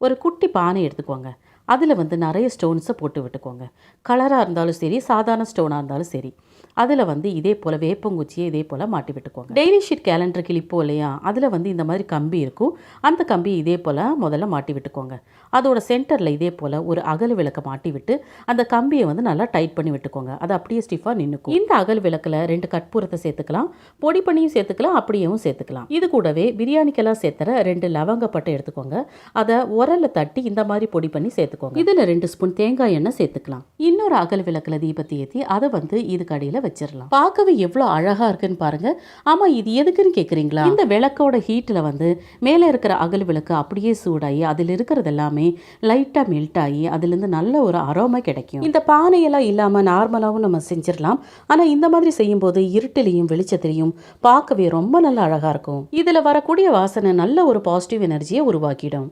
ஒரு குட்டி பானை எடுத்துக்கோங்க. அதில் வந்து நிறைய ஸ்டோன்ஸை போட்டு விட்டுக்கோங்க. கலராக இருந்தாலும் சரி, சாதாரண ஸ்டோனாக இருந்தாலும் சரி. அதில் வந்து இதே போல் வேப்பங்குச்சியை இதே போல் மாட்டி விட்டுக்கோங்க. டெய்லி ஷீட் கேலண்டர் கிளிப்போம் இல்லையா, அதில் வந்து இந்த மாதிரி கம்பி இருக்கும். அந்த கம்பி இதே போல் முதல்ல மாட்டி விட்டுக்கோங்க. அதோட சென்டரில் இதே போல் ஒரு அகல் விளக்கை மாட்டி விட்டு அந்த கம்பியை வந்து நல்லா டைட் பண்ணி விட்டுக்கோங்க. அது அப்படியே ஸ்டிஃபாக நின்றுக்கும். இந்த அகல் விளக்கில் 2 கற்பூரத்தை சேர்த்துக்கலாம். பொடி பண்ணியும் சேர்த்துக்கலாம், அப்படியேவும் சேர்த்துக்கலாம். இது கூடவே பிரியாணிக்கெல்லாம் சேர்த்துற 2 லவங்கப்பட்டை எடுத்துக்கோங்க. அதை உரலில் தட்டி இந்த மாதிரி பொடி பண்ணி சேர்த்துக்கோங்க. இதில் 2 ஸ்பூன் தேங்காய் எண்ணெய் சேர்த்துக்கலாம். இன்னொரு அகல் விளக்கில் தீபத்தை ஏற்றி அதை வந்து இது கடையில் வச்சிடலாம். பார்க்கவே எவ்வளோ அழகாக இருக்குன்னு பாருங்க. ஆமாம், இது எதுக்குன்னு கேட்குறீங்களா? இந்த விளக்கோட ஹீட்டில் வந்து மேலே இருக்கிற அகல் விளக்கு அப்படியே சூடாகி அதில் இருக்கிறது எல்லாமே லைட்டாக மெல்ட் ஆகி அதுலேருந்து நல்ல ஒரு அரோமா கிடைக்கும். இந்த பானையெல்லாம் இல்லாமல் நார்மலாகவும் நம்ம செஞ்சிடலாம். ஆனால் இந்த மாதிரி செய்யும்போது இருட்டிலையும் வெளிச்சத்திலையும் பார்க்கவே ரொம்ப நல்ல அழகாக இருக்கும். இதில் வரக்கூடிய வாசனை நல்ல ஒரு பாசிட்டிவ் எனர்ஜியை உருவாக்கிடும்.